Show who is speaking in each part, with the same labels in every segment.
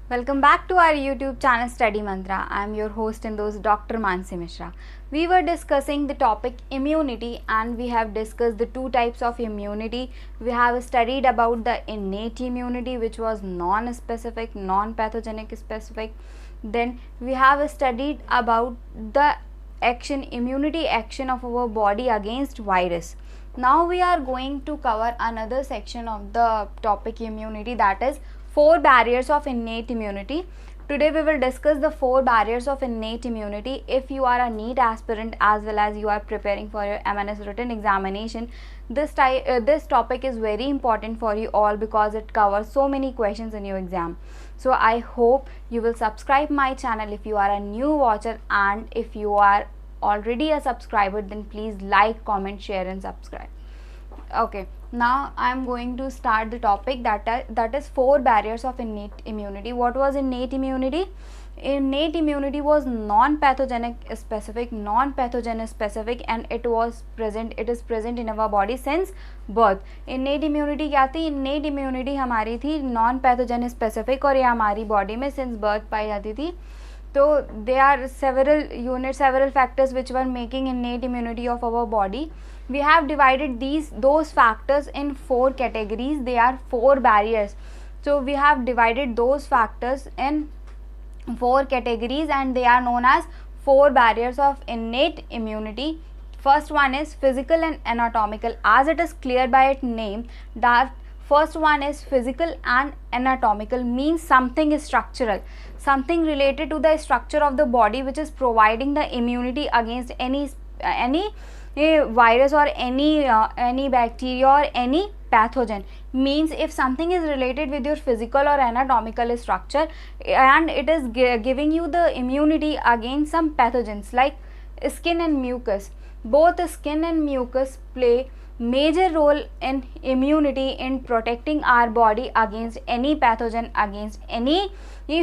Speaker 1: Welcome back to our YouTube channel Study Mantra. I am your host and host Dr. Mansi Mishra. We were discussing the topic immunity and we have discussed the two types of immunity. We have studied about the innate immunity, which was non-specific, non-pathogenic specific. Then we have studied about the immunity action of our body against virus. Now we are going to cover another section of the topic immunity, that is 4 barriers of innate immunity. Today we will discuss the 4 barriers of innate immunity. If you are a NEET aspirant as well as you are preparing for your MNS written examination, this topic is very important for you all because it covers so many questions in your exam. So I hope you will subscribe my channel if you are a new watcher, and if you are already a subscriber, then please like, comment, share and subscribe. Okay, now I am going to start the topic that is 4 barriers of innate immunity. What was innate immunity? Innate immunity was non-pathogenic specific, non-pathogen specific, and it is present in our body since birth. Innate immunity क्या थी? Innate immunity हमारी थी non-pathogen specific और ये हमारी body में since birth पाई जाती थी. So there are several factors which were making innate immunity of our body. We have divided those factors in 4 categories. They are 4 barriers. So we have divided those factors in 4 categories and they are known as 4 barriers of innate immunity. First one is physical and anatomical. As it is clear by its name, that first one is physical and anatomical, means something is structural, something related to the structure of the body which is providing the immunity against any virus or any bacteria or any pathogen. Means if something is related with your physical or anatomical structure and it is giving you the immunity against some pathogens like skin and mucus. Both skin and mucus play major role in immunity in protecting our body against any pathogen, against any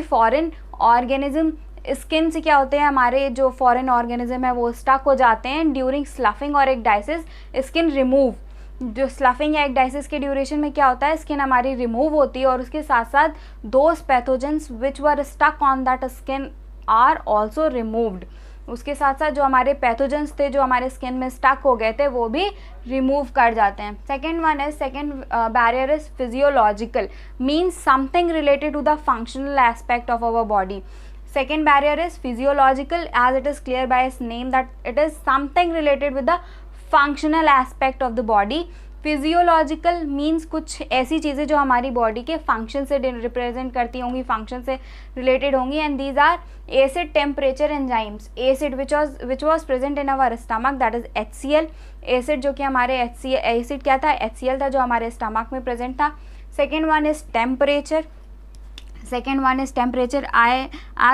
Speaker 1: foreign organism. Skin से क्या होते हैं, हमारे जो foreign organism है वो stuck हो जाते हैं ड्यूरिंग स्लफिंग और एक्डाइसिस. स्किन रिमूव, जो स्लफिंग या एक्डाइसिस के ड्यूरेशन में क्या होता है, स्किन हमारी रिमूव होती है और उसके साथ साथ those pathogens which were stuck on that skin are also removed. उसके साथ साथ जो हमारे पैथोजेंस थे जो हमारे स्किन में स्टक हो गए थे वो भी रिमूव कर जाते हैं. Second barrier is physiological, means something related to the functional aspect of our body. Second barrier is physiological, as it is clear by its name that it is something related with the functional aspect of the body. Physiological means कुछ ऐसी चीज़ें जो हमारी body के function से represent करती होंगी, function से रिलेटेड होंगी. And these are acid, temperature, enzymes. Acid which was present in our stomach, that is HCl. Acid जो कि हमारे एसिड क्या था, HCl था जो हमारे स्टमक में प्रेजेंट था. Second one is temperature. As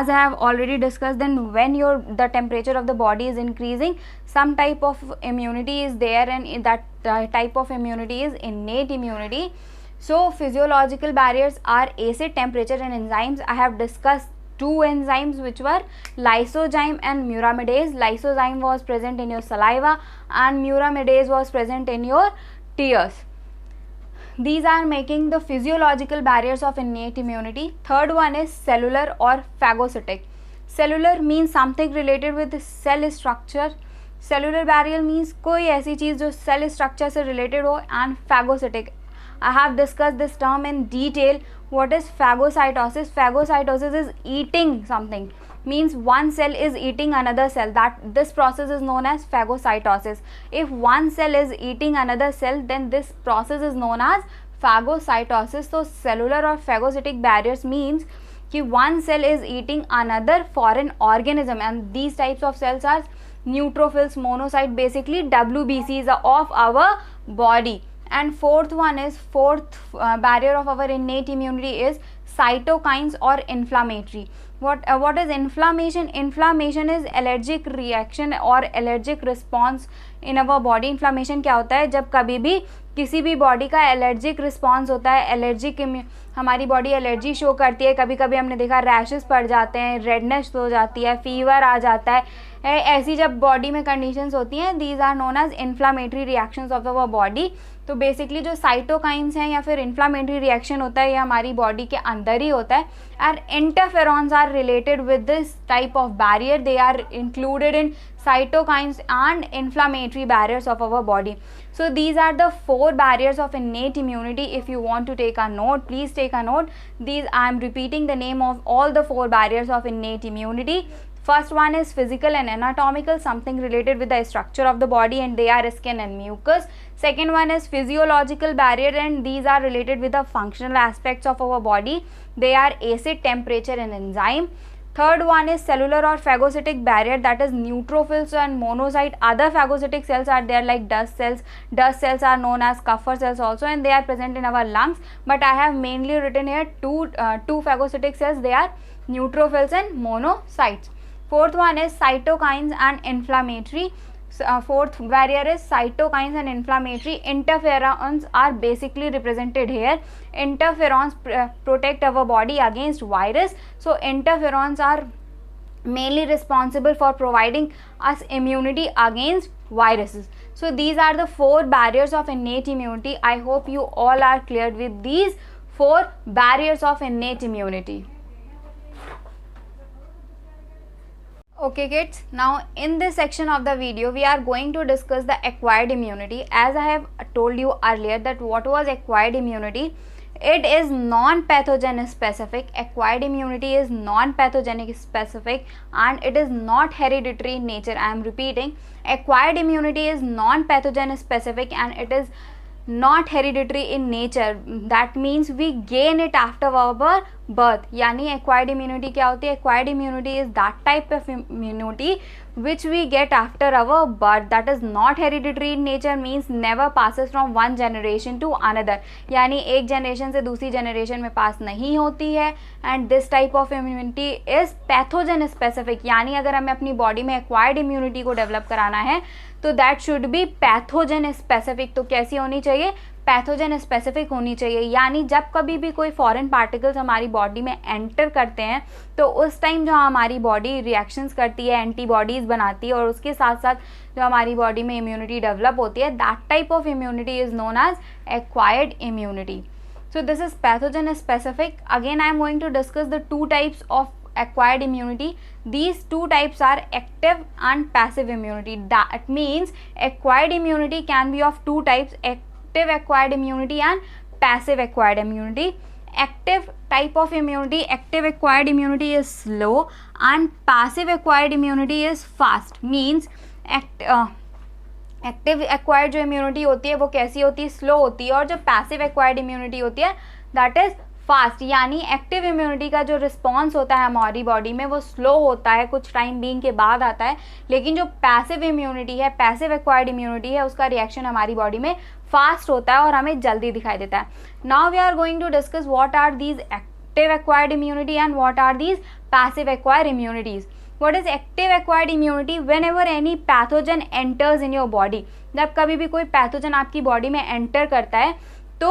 Speaker 1: I have already discussed, then when the temperature of the body is increasing, some type of immunity is there, and that type of immunity is innate immunity. So physiological barriers are acid, temperature and enzymes. I have discussed 2 enzymes which were lysozyme and muramidase. Lysozyme was present in your saliva and muramidase was present in your tears. These are making the physiological barriers of innate immunity. Third one is cellular or phagocytic. Cellular means something related with cell structure. Cellular barrier means कोई ऐसी चीज़ जो cell structure से related हो. And phagocytic, I have discussed this term in detail. What is phagocytosis? Phagocytosis is eating something, means one cell is eating another cell. That this process is known as phagocytosis. If one cell is eating another cell, then this process is known as phagocytosis. So cellular or phagocytic barriers means कि one cell is eating another foreign organism, and these types of cells are neutrophils, monocyte, basically WBCs of our body. And fourth barrier of our innate immunity is cytokines or inflammatory. What is inflammation? Inflammation is allergic reaction or allergic response in our body. Inflammation क्या होता है? जब कभी भी किसी भी body का allergic response होता है, एलर्जिक हमारी बॉडी एलर्जी शो करती है. कभी कभी हमने देखा रैशेस पड़ जाते हैं, रेडनेस हो जाती है, फीवर आ जाता है. ऐसी जब बॉडी में कंडीशंस होती हैं, these are known as inflammatory reactions of our body. तो बेसिकली जो साइटोकाइंस हैं या फिर इन्फ्लामेटरी रिएक्शन होता है, ये हमारी बॉडी के अंदर ही होता है. And interferons are related with this type of barrier. They are included in cytokines and inflammatory barriers of our body. So these are the 4 barriers of innate immunity. If you want to take a note, please take a note. These, I am repeating the name of all the 4 barriers of innate immunity. First one is physical and anatomical, something related with the structure of the body, and they are skin and mucus. Second one is physiological barrier, and these are related with the functional aspects of our body. They are acid, temperature and enzyme. Third one is cellular or phagocytic barrier, that is neutrophils and monocyte. Other phagocytic cells are there like dust cells. Dust cells are known as Kupffer cells also, and they are present in our lungs. But I have mainly written here two phagocytic cells. They are neutrophils and monocytes. Fourth one is cytokines and inflammatory. Fourth barrier is cytokines and inflammatory. Interferons are basically represented here. Interferons protect our body against virus. So interferons are mainly responsible for providing us immunity against viruses. So these are the 4 barriers of innate immunity. I hope you all are clear with these 4 barriers of innate immunity. Okay kids, now in this section of the video we are going to discuss the acquired immunity. As I have told you earlier that what was acquired immunity, it is non-pathogen specific. Acquired immunity is non-pathogenic specific and it is not hereditary in nature. I am repeating, acquired immunity is non-pathogen specific and it is not hereditary in nature. That means we gain it after our birth. यानी acquired immunity क्या होती है? Acquired immunity is that type of immunity which we get after our birth. That is not hereditary in nature, means never passes from one generation to another. यानी एक generation से दूसरी generation में pass नहीं होती है. And this type of immunity is pathogen specific. यानी अगर हमें अपनी body में acquired immunity को develop कराना है तो that should be pathogen specific. तो कैसी होनी चाहिए? पैथोजन स्पेसिफिक होनी चाहिए. यानी जब कभी भी कोई फॉरेन पार्टिकल्स हमारी बॉडी में एंटर करते हैं तो उस टाइम जो हमारी बॉडी रिएक्शंस करती है, एंटीबॉडीज़ बनाती है और उसके साथ साथ जो हमारी बॉडी में इम्यूनिटी डेवलप होती है, that type of immunity is known as acquired immunity. So this is pathogen specific. Again I am going to discuss the 2 types of acquired immunity. These 2 types are active and passive immunity. That means acquired immunity can be of 2 types: active acquired immunity and passive acquired immunity. Active type of immunity, active acquired immunity is slow and passive acquired immunity is fast. Means active acquired जो immunity होती है वो कैसी होती है? Slow होती है. और जो पैसिव एक्वायर्ड इम्यूनिटी होती है दैट इज फास्ट. यानी एक्टिव इम्यूनिटी का जो रिस्पॉन्स होता है हमारी बॉडी में वो स्लो होता है, कुछ टाइम बीइंग के बाद आता है. लेकिन जो पैसिव इम्यूनिटी है, पैसिव एक्वायर्ड इम्यूनिटी है, उसका रिएक्शन हमारी बॉडी में फास्ट होता है और हमें जल्दी दिखाई देता है. Now we are going to discuss what are these active acquired immunity and what are these passive acquired immunities. What is active acquired immunity? Whenever any pathogen enters in your body, जब कभी भी कोई pathogen आपकी body में enter करता है तो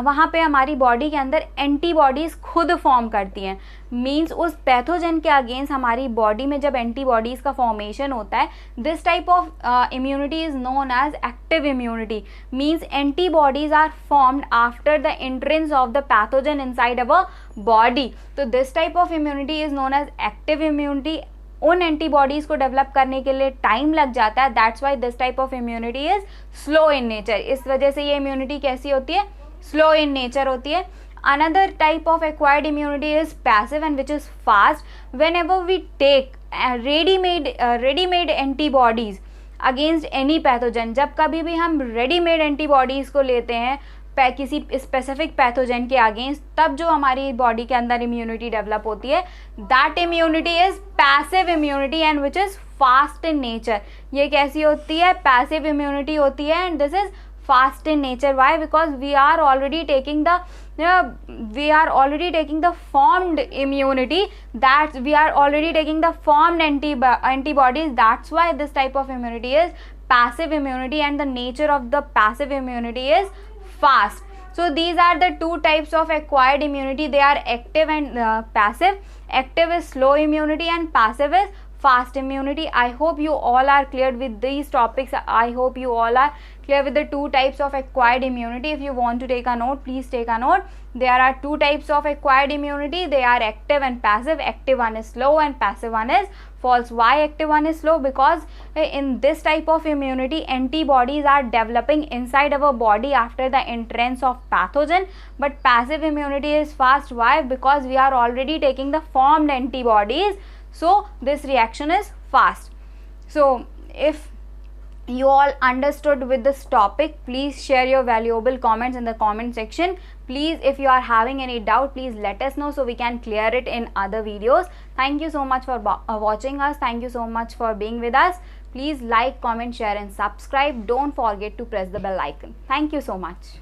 Speaker 1: वहाँ पे हमारी बॉडी के अंदर एंटीबॉडीज़ खुद फॉर्म करती हैं. मींस उस पैथोजन के अगेंस्ट हमारी बॉडी में जब एंटीबॉडीज़ का फॉर्मेशन होता है, this type of immunity is known as active immunity. Means antibodies are formed after the entrance of the pathogen inside our body. तो this type of immunity is known as active immunity. उन antibodies को develop करने के लिए time लग जाता है. That's why this type of immunity is slow in nature. इस वजह से ये इम्यूनिटी कैसी होती है? स्लो इन नेचर होती है. Another type of acquired immunity is passive and which is fast. Whenever we take readymade antibodies against any pathogen, जब कभी भी हम रेडीमेड एंटीबॉडीज़ को लेते हैं किसी स्पेसिफिक पैथोजन के अगेंस्ट, तब जो हमारी बॉडी के अंदर इम्यूनिटी डेवलप होती है, that immunity is passive immunity and which is fast in nature. ये कैसी होती है? पैसिव इम्यूनिटी होती है and this is fast in nature. Why? Because we are already taking the formed immunity, that we are already taking the formed antibodies. That's why this type of immunity is passive immunity, and the nature of the passive immunity is fast. So these are the two types of acquired immunity. They are active and passive. Active is slow immunity and passive is fast immunity. I hope you all are clear with these topics. I hope you all are clear with the two types of acquired immunity. If you want to take a note, please take a note. There are two types of acquired immunity. They are active and passive. Active one is slow and passive one is false. Why active one is slow? Because in this type of immunity, antibodies are developing inside our body after the entrance of pathogen. But passive immunity is fast. Why? Because we are already taking the formed antibodies. So this reaction is fast. So if you all understood with this topic, please share your valuable comments in the comment section. Please, if you are having any doubt, please let us know so we can clear it in other videos. Thank you so much for watching us. Thank you so much for being with us. Please like, comment, share and subscribe. Don't forget to press the bell icon. Thank you so much.